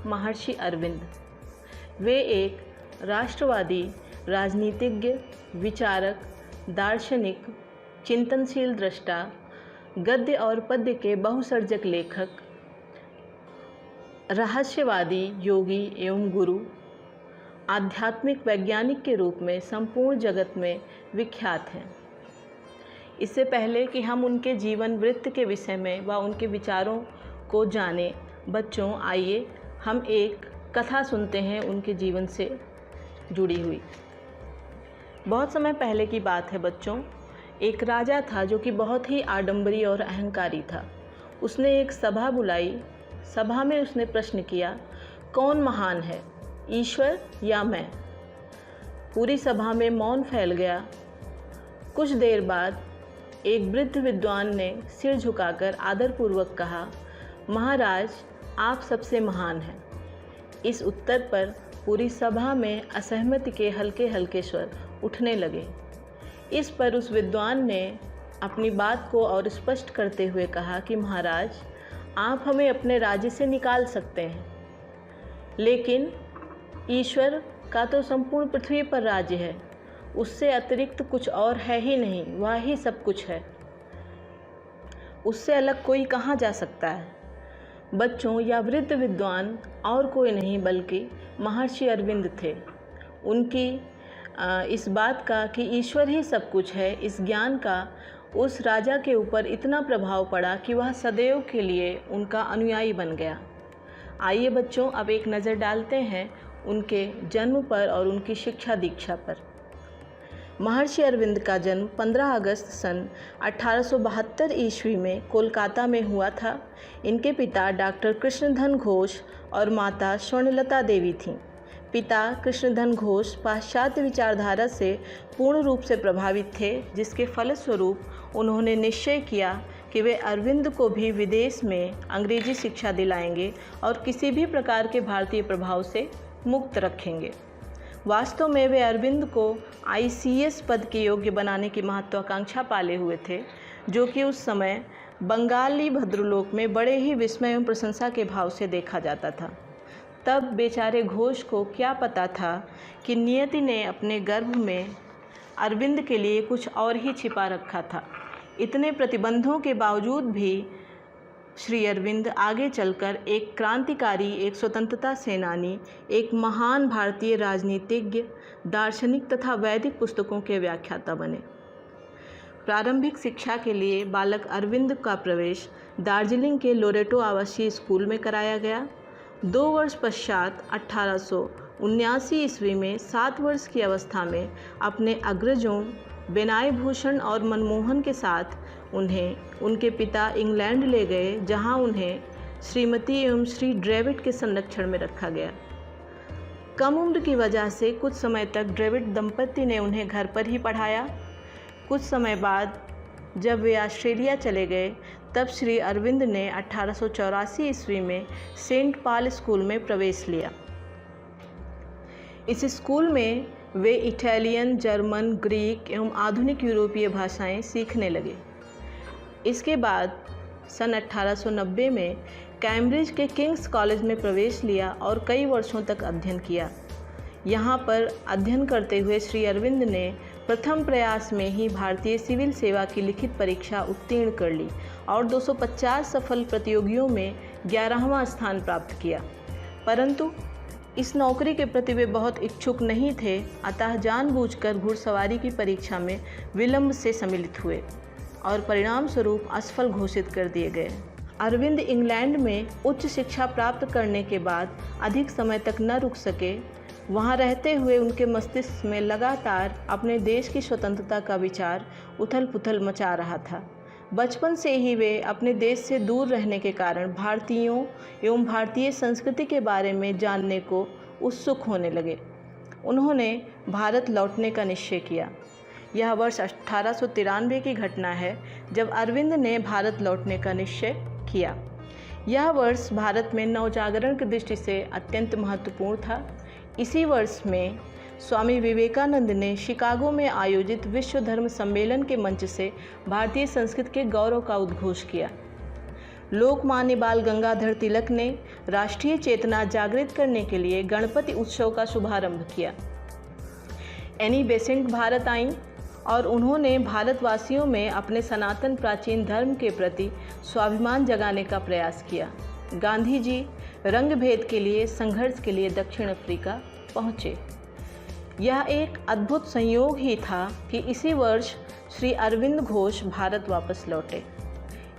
महर्षि अरविंद। वे एक राष्ट्रवादी, राजनीतिज्ञ, विचारक, दार्शनिक, चिंतनशील दृष्टा, गद्य और पद्य के बहुसर्जक लेखक, रहस्यवादी, योगी एवं गुरु, आध्यात्मिक वैज्ञानिक के रूप में संपूर्ण जगत में विख्यात हैं। इससे पहले कि हम उनके जीवन वृत्त के विषय में व उनके विचारों को जानें, बच्चों आइए हम एक कथा सुनते हैं उनके जीवन से जुड़ी हुई। बहुत समय पहले की बात है बच्चों। एक राजा था जो कि बहुत ही आडंबरी और अहंकारी था। उसने एक सभा बुलाई। सभा में उसने प्रश्न किया, कौन महान है, ईश्वर या मैं? पूरी सभा में मौन फैल गया। कुछ देर बाद एक वृद्ध विद्वान ने सिर झुकाकर आदरपूर्वक कहा, महाराज आप सबसे महान हैं। इस उत्तर पर पूरी सभा में असहमति के हल्के हल्के स्वर उठने लगे। इस पर उस विद्वान ने अपनी बात को और स्पष्ट करते हुए कहा कि महाराज आप हमें अपने राज्य से निकाल सकते हैं, लेकिन ईश्वर का तो संपूर्ण पृथ्वी पर राज्य है, उससे अतिरिक्त कुछ और है ही नहीं, वह ही सब कुछ है, उससे अलग कोई कहाँ जा सकता है। बच्चों, यह वृद्ध विद्वान और कोई नहीं बल्कि महर्षि अरविंद थे। उनकी इस बात का कि ईश्वर ही सब कुछ है, इस ज्ञान का उस राजा के ऊपर इतना प्रभाव पड़ा कि वह सदैव के लिए उनका अनुयायी बन गया। आइए बच्चों अब एक नज़र डालते हैं उनके जन्म पर और उनकी शिक्षा दीक्षा पर। महर्षि अरविंद का जन्म 15 अगस्त सन 1872 ईस्वी में कोलकाता में हुआ था। इनके पिता डॉक्टर कृष्णधन घोष और माता स्वर्णलता देवी थीं। पिता कृष्णधन घोष पाश्चात्य विचारधारा से पूर्ण रूप से प्रभावित थे, जिसके फलस्वरूप उन्होंने निश्चय किया कि वे अरविंद को भी विदेश में अंग्रेजी शिक्षा दिलाएंगे और किसी भी प्रकार के भारतीय प्रभाव से मुक्त रखेंगे। वास्तव में वे अरविंद को ICS पद के योग्य बनाने की महत्वाकांक्षा पाले हुए थे, जो कि उस समय बंगाली भद्रलोक में बड़े ही विस्मय एवं प्रशंसा के भाव से देखा जाता था। तब बेचारे घोष को क्या पता था कि नियति ने अपने गर्भ में अरविंद के लिए कुछ और ही छिपा रखा था। इतने प्रतिबंधों के बावजूद भी श्री अरविंद आगे चलकर एक क्रांतिकारी, एक स्वतंत्रता सेनानी, एक महान भारतीय राजनीतिज्ञ, दार्शनिक तथा वैदिक पुस्तकों के व्याख्याता बने। प्रारंभिक शिक्षा के लिए बालक अरविंद का प्रवेश दार्जिलिंग के लोरेटो आवासीय स्कूल में कराया गया। 2 वर्ष पश्चात 1879 ईस्वी में 7 वर्ष की अवस्था में अपने अग्रजों बेनाई भूषण और मनमोहन के साथ उन्हें उनके पिता इंग्लैंड ले गए, जहां उन्हें श्रीमती एवं श्री ड्रेविड के संरक्षण में रखा गया। कम उम्र की वजह से कुछ समय तक ड्रेविड दंपति ने उन्हें घर पर ही पढ़ाया। कुछ समय बाद जब वे ऑस्ट्रेलिया चले गए, तब श्री अरविंद ने 1884 ईस्वी में सेंट पॉल स्कूल में प्रवेश लिया। इस स्कूल में वे इटालियन, जर्मन, ग्रीक एवं आधुनिक यूरोपीय भाषाएं सीखने लगे। इसके बाद सन 1890 में कैम्ब्रिज के किंग्स कॉलेज में प्रवेश लिया और कई वर्षों तक अध्ययन किया। यहाँ पर अध्ययन करते हुए श्री अरविंद ने प्रथम प्रयास में ही भारतीय सिविल सेवा की लिखित परीक्षा उत्तीर्ण कर ली और 250 सफल प्रतियोगियों में 11वां स्थान प्राप्त किया। परंतु इस नौकरी के प्रति वे बहुत इच्छुक नहीं थे, अतः जानबूझकर घुड़सवारी की परीक्षा में विलंब से सम्मिलित हुए और परिणाम स्वरूप असफल घोषित कर दिए गए। अरविंद इंग्लैंड में उच्च शिक्षा प्राप्त करने के बाद अधिक समय तक न रुक सके। वहाँ रहते हुए उनके मस्तिष्क में लगातार अपने देश की स्वतंत्रता का विचार उथल पुथल मचा रहा था। बचपन से ही वे अपने देश से दूर रहने के कारण भारतीयों एवं भारतीय संस्कृति के बारे में जानने को उत्सुक होने लगे। उन्होंने भारत लौटने का निश्चय किया। यह वर्ष 1893 की घटना है जब अरविंद ने भारत लौटने का निश्चय किया। यह वर्ष भारत में नवजागरण की दृष्टि से अत्यंत महत्वपूर्ण था। इसी वर्ष में स्वामी विवेकानंद ने शिकागो में आयोजित विश्व धर्म सम्मेलन के मंच से भारतीय संस्कृति के गौरव का उद्घोष किया। लोकमान्य बाल गंगाधर तिलक ने राष्ट्रीय चेतना जागृत करने के लिए गणपति उत्सव का शुभारंभ किया। एनी बेसेंट भारत आईं और उन्होंने भारतवासियों में अपने सनातन प्राचीन धर्म के प्रति स्वाभिमान जगाने का प्रयास किया। गांधी जी रंग भेद के लिए संघर्ष के लिए दक्षिण अफ्रीका पहुँचे। यह एक अद्भुत संयोग ही था कि इसी वर्ष श्री अरविंद घोष भारत वापस लौटे।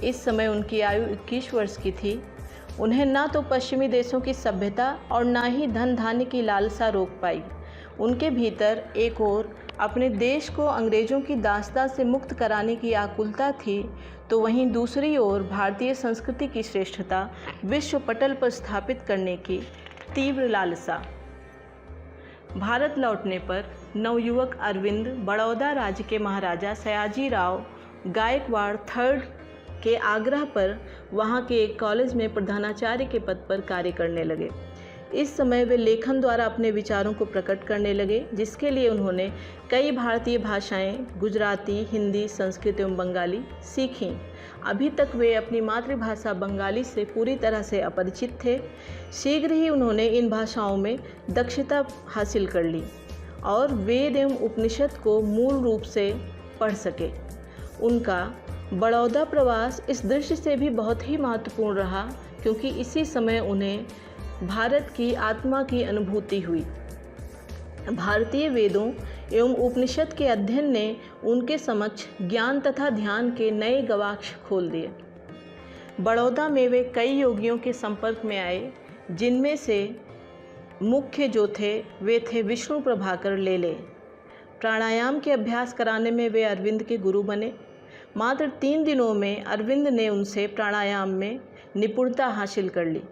इस समय उनकी आयु 21 वर्ष की थी। उन्हें ना तो पश्चिमी देशों की सभ्यता और ना ही धन धान्य की लालसा रोक पाई। उनके भीतर एक ओर अपने देश को अंग्रेज़ों की दासता से मुक्त कराने की आकुलता थी, तो वहीं दूसरी ओर भारतीय संस्कृति की श्रेष्ठता विश्व पटल पर स्थापित करने की तीव्र लालसा। भारत लौटने पर नवयुवक अरविंद बड़ौदा राज्य के महाराजा सयाजी राव गायकवाड़ थर्ड के आग्रह पर वहां के एक कॉलेज में प्रधानाचार्य के पद पर कार्य करने लगे। इस समय वे लेखन द्वारा अपने विचारों को प्रकट करने लगे, जिसके लिए उन्होंने कई भारतीय भाषाएं गुजराती, हिंदी, संस्कृत एवं बंगाली सीखीं। अभी तक वे अपनी मातृभाषा बंगाली से पूरी तरह से अपरिचित थे। शीघ्र ही उन्होंने इन भाषाओं में दक्षता हासिल कर ली और वेद एवं उपनिषद को मूल रूप से पढ़ सके। उनका बड़ौदा प्रवास इस दृष्टि से भी बहुत ही महत्वपूर्ण रहा क्योंकि इसी समय उन्हें भारत की आत्मा की अनुभूति हुई। भारतीय वेदों एवं उपनिषद के अध्ययन ने उनके समक्ष ज्ञान तथा ध्यान के नए गवाक्ष खोल दिए। बड़ौदा में वे कई योगियों के संपर्क में आए, जिनमें से मुख्य जो थे वे थे विष्णु प्रभाकर लेले। प्राणायाम के अभ्यास कराने में वे अरविंद के गुरु बने। मात्र 3 दिनों में अरविंद ने उनसे प्राणायाम में निपुणता हासिल कर ली।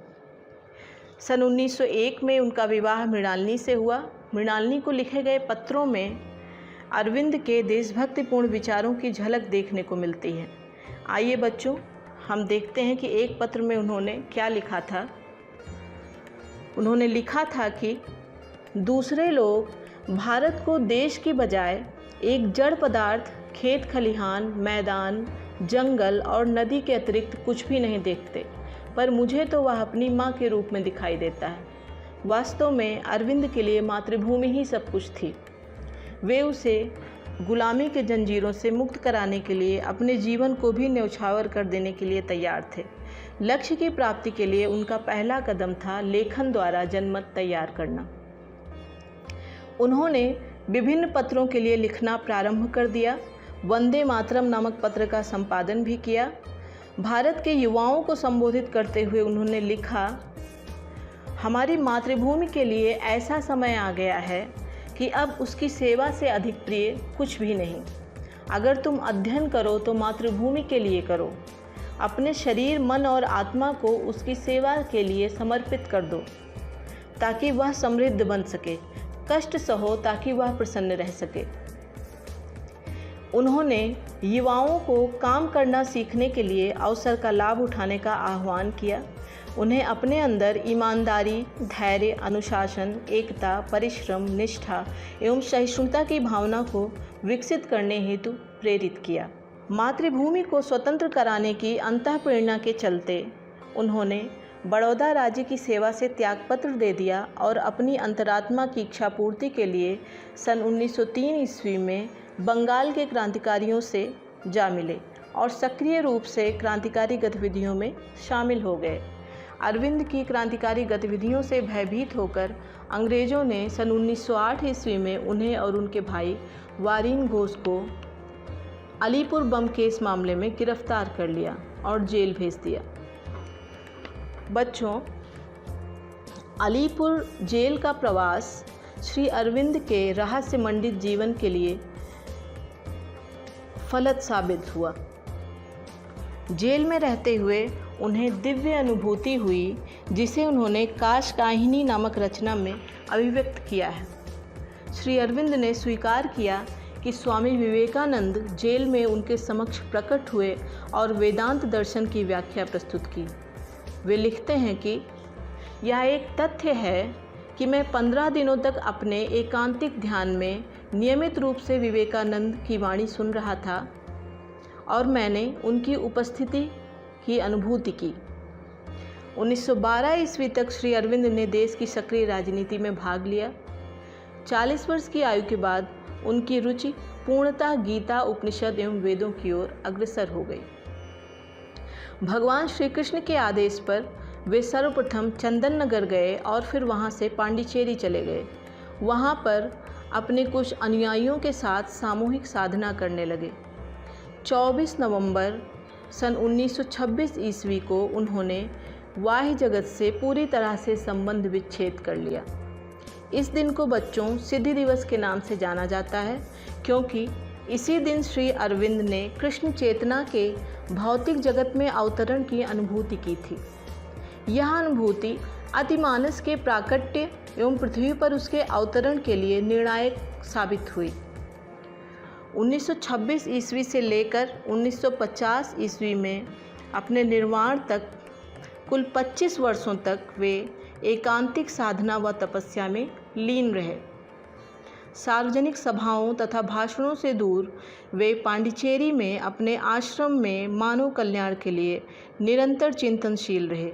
सन 1901 में उनका विवाह मृणालिनी से हुआ। मृणालिनी को लिखे गए पत्रों में अरविंद के देशभक्तिपूर्ण विचारों की झलक देखने को मिलती है। आइए बच्चों, हम देखते हैं कि एक पत्र में उन्होंने क्या लिखा था। उन्होंने लिखा था कि दूसरे लोग भारत को देश की बजाय एक जड़ पदार्थ, खेत खलिहान, मैदान, जंगल और नदी के अतिरिक्त कुछ भी नहीं देखते, पर मुझे तो वह अपनी माँ के रूप में दिखाई देता है। वास्तव में अरविंद के लिए मातृभूमि ही सब कुछ थी। वे उसे गुलामी के जंजीरों से मुक्त कराने के लिए अपने जीवन को भी न्यौछावर कर देने के लिए तैयार थे। लक्ष्य की प्राप्ति के लिए उनका पहला कदम था लेखन द्वारा जनमत तैयार करना। उन्होंने विभिन्न पत्रों के लिए लिखना प्रारंभ कर दिया। वंदे मातरम नामक पत्र का संपादन भी किया। भारत के युवाओं को संबोधित करते हुए उन्होंने लिखा, हमारी मातृभूमि के लिए ऐसा समय आ गया है कि अब उसकी सेवा से अधिक प्रिय कुछ भी नहीं। अगर तुम अध्ययन करो तो मातृभूमि के लिए करो। अपने शरीर, मन और आत्मा को उसकी सेवा के लिए समर्पित कर दो ताकि वह समृद्ध बन सके। कष्ट सहो ताकि वह प्रसन्न रह सके। उन्होंने युवाओं को काम करना सीखने के लिए अवसर का लाभ उठाने का आह्वान किया। उन्हें अपने अंदर ईमानदारी, धैर्य, अनुशासन, एकता, परिश्रम, निष्ठा एवं सहिष्णुता की भावना को विकसित करने हेतु प्रेरित किया। मातृभूमि को स्वतंत्र कराने की अंतःप्रेरणा के चलते उन्होंने बड़ौदा राज्य की सेवा से त्यागपत्र दे दिया और अपनी अंतरात्मा की इच्छा पूर्ति के लिए सन 1903 ईस्वी में बंगाल के क्रांतिकारियों से जा मिले और सक्रिय रूप से क्रांतिकारी गतिविधियों में शामिल हो गए। अरविंद की क्रांतिकारी गतिविधियों से भयभीत होकर अंग्रेज़ों ने सन 1908 ईस्वी में उन्हें और उनके भाई वारिन घोष को अलीपुर बम केस मामले में गिरफ्तार कर लिया और जेल भेज दिया। बच्चों, अलीपुर जेल का प्रवास श्री अरविंद के रहस्यमंडित जीवन के लिए फलद साबित हुआ। जेल में रहते हुए उन्हें दिव्य अनुभूति हुई, जिसे उन्होंने काशकाहिनी नामक रचना में अभिव्यक्त किया है। श्री अरविंद ने स्वीकार किया कि स्वामी विवेकानंद जेल में उनके समक्ष प्रकट हुए और वेदांत दर्शन की व्याख्या प्रस्तुत की। वे लिखते हैं कि यह एक तथ्य है कि मैं 15 दिनों तक अपने एकांतिक ध्यान में नियमित रूप से विवेकानंद की वाणी सुन रहा था और मैंने उनकी उपस्थिति की अनुभूति की। 1912 ईस्वी तक श्री अरविंद ने देश की सक्रिय राजनीति में भाग लिया। 40 वर्ष की आयु के बाद उनकी रुचि पूर्णतः गीता, उपनिषद एवं वेदों की ओर अग्रसर हो गई। भगवान श्री कृष्ण के आदेश पर वे सर्वप्रथम चंदन नगर गए और फिर वहां से पांडिचेरी चले गए। वहां पर अपने कुछ अनुयायियों के साथ सामूहिक साधना करने लगे। 24 नवंबर सन 1926 ईस्वी को उन्होंने बाह्य जगत से पूरी तरह से संबंध विच्छेद कर लिया। इस दिन को बच्चों सिद्धि दिवस के नाम से जाना जाता है, क्योंकि इसी दिन श्री अरविंद ने कृष्ण चेतना के भौतिक जगत में अवतरण की अनुभूति की थी। यह अनुभूति अतिमानस के प्राकट्य एवं पृथ्वी पर उसके अवतरण के लिए निर्णायक साबित हुई। 1926 ईस्वी से लेकर 1950 ईस्वी में अपने निर्वाण तक कुल 25 वर्षों तक वे एकांतिक साधना व तपस्या में लीन रहे। सार्वजनिक सभाओं तथा भाषणों से दूर वे पांडिचेरी में अपने आश्रम में मानव कल्याण के लिए निरंतर चिंतनशील रहे।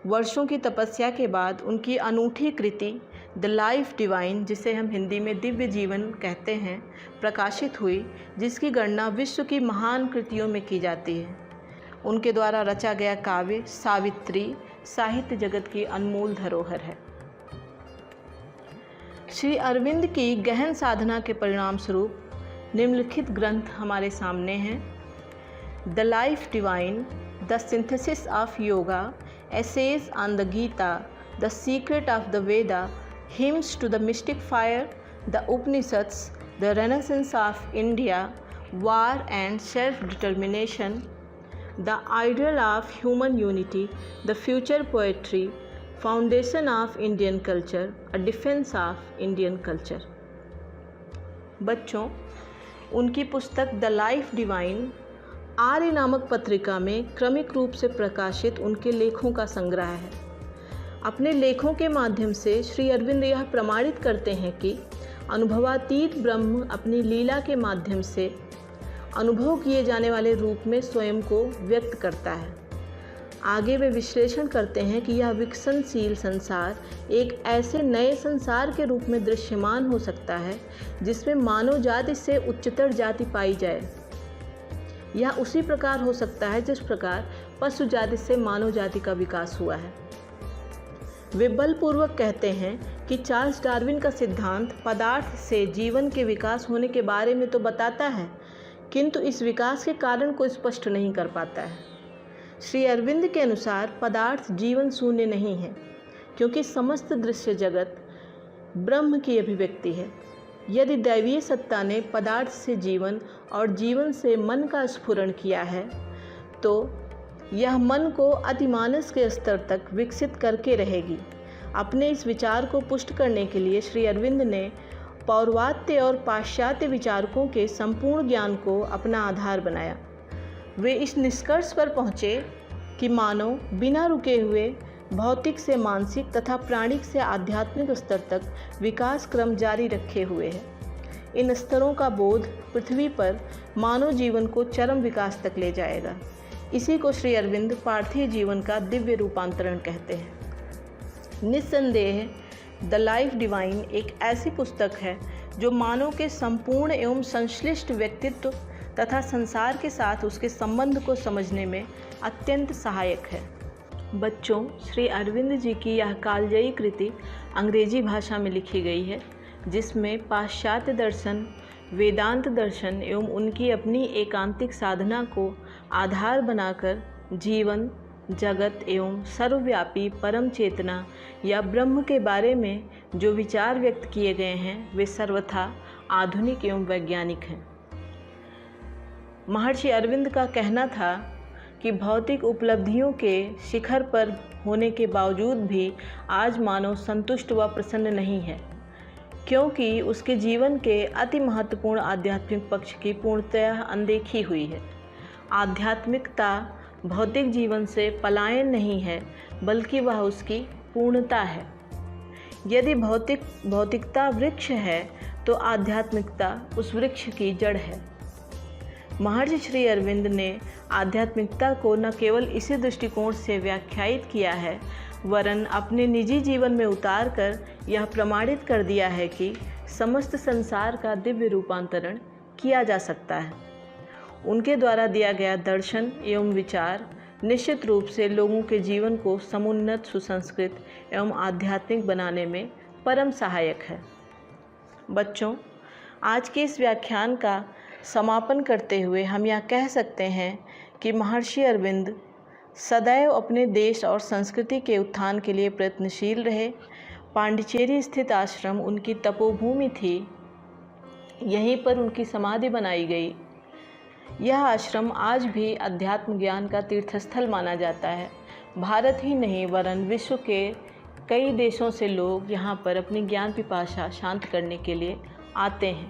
वर्षों की तपस्या के बाद उनकी अनूठी कृति द लाइफ डिवाइन, जिसे हम हिंदी में दिव्य जीवन कहते हैं, प्रकाशित हुई, जिसकी गणना विश्व की महान कृतियों में की जाती है। उनके द्वारा रचा गया काव्य सावित्री साहित्य जगत की अनमोल धरोहर है। श्री अरविंद की गहन साधना के परिणाम स्वरूप निम्नलिखित ग्रंथ हमारे सामने हैं। The life divine, the synthesis of yoga, essays on the Gita, the secret of the Veda, hymns to the mystic fire, the Upanishads, the renaissance of India, war and self determination, the ideal of human unity, the future poetry, foundation of Indian culture, a defence of Indian culture. बच्चों, उनकी पुस्तक the life divine आर्य नामक पत्रिका में क्रमिक रूप से प्रकाशित उनके लेखों का संग्रह है। अपने लेखों के माध्यम से श्री अरविंद यह प्रमाणित करते हैं कि अनुभवातीत ब्रह्म अपनी लीला के माध्यम से अनुभव किए जाने वाले रूप में स्वयं को व्यक्त करता है। आगे वे विश्लेषण करते हैं कि यह विकसनशील संसार एक ऐसे नए संसार के रूप में दृश्यमान हो सकता है जिसमें मानव जाति से उच्चतर जाति पाई जाए। यह उसी प्रकार हो सकता है जिस प्रकार पशु जाति से मानव जाति का विकास हुआ है। वे बलपूर्वक कहते हैं कि चार्ल्स डार्विन का सिद्धांत पदार्थ से जीवन के विकास होने के बारे में तो बताता है, किंतु इस विकास के कारण को स्पष्ट नहीं कर पाता है। श्री अरविंद के अनुसार पदार्थ जीवन शून्य नहीं है, क्योंकि समस्त दृश्य जगत ब्रह्म की अभिव्यक्ति है। यदि दैवीय सत्ता ने पदार्थ से जीवन और जीवन से मन का स्फुरण किया है, तो यह मन को अतिमानस के स्तर तक विकसित करके रहेगी। अपने इस विचार को पुष्ट करने के लिए श्री अरविंद ने पौर्वात्य और पाश्चात्य विचारकों के संपूर्ण ज्ञान को अपना आधार बनाया। वे इस निष्कर्ष पर पहुँचे कि मानव बिना रुके हुए भौतिक से मानसिक तथा प्राणिक से आध्यात्मिक स्तर तक विकास क्रम जारी रखे हुए है। इन स्तरों का बोध पृथ्वी पर मानव जीवन को चरम विकास तक ले जाएगा। इसी को श्री अरविंद पार्थिव जीवन का दिव्य रूपांतरण कहते हैं। निस्संदेह द लाइफ डिवाइन एक ऐसी पुस्तक है जो मानव के संपूर्ण एवं संश्लिष्ट व्यक्तित्व तथा संसार के साथ उसके संबंध को समझने में अत्यंत सहायक है। बच्चों, श्री अरविंद जी की यह कालजयी कृति अंग्रेजी भाषा में लिखी गई है, जिसमें पाश्चात्य दर्शन, वेदांत दर्शन एवं उनकी अपनी एकांतिक साधना को आधार बनाकर जीवन, जगत एवं सर्वव्यापी परम चेतना या ब्रह्म के बारे में जो विचार व्यक्त किए गए हैं, वे सर्वथा आधुनिक एवं वैज्ञानिक हैं। महर्षि अरविंद का कहना था कि भौतिक उपलब्धियों के शिखर पर होने के बावजूद भी आज मानव संतुष्ट व प्रसन्न नहीं है, क्योंकि उसके जीवन के अति महत्वपूर्ण आध्यात्मिक पक्ष की पूर्णतः अनदेखी हुई है। आध्यात्मिकता भौतिक जीवन से पलायन नहीं है, बल्कि वह उसकी पूर्णता है। यदि भौतिकता वृक्ष है, तो आध्यात्मिकता उस वृक्ष की जड़ है। महर्षि श्री अरविंद ने आध्यात्मिकता को न केवल इसी दृष्टिकोण से व्याख्यायित किया है, वरन अपने निजी जीवन में उतार कर यह प्रमाणित कर दिया है कि समस्त संसार का दिव्य रूपांतरण किया जा सकता है। उनके द्वारा दिया गया दर्शन एवं विचार निश्चित रूप से लोगों के जीवन को समुन्नत, सुसंस्कृत एवं आध्यात्मिक बनाने में परम सहायक है। बच्चों, आज के इस व्याख्यान का समापन करते हुए हम यह कह सकते हैं कि महर्षि अरविंद सदैव अपने देश और संस्कृति के उत्थान के लिए प्रयत्नशील रहे। पांडिचेरी स्थित आश्रम उनकी तपोभूमि थी। यहीं पर उनकी समाधि बनाई गई। यह आश्रम आज भी अध्यात्म ज्ञान का तीर्थस्थल माना जाता है। भारत ही नहीं वरन विश्व के कई देशों से लोग यहाँ पर अपनी ज्ञान पिपासा शांत करने के लिए आते हैं।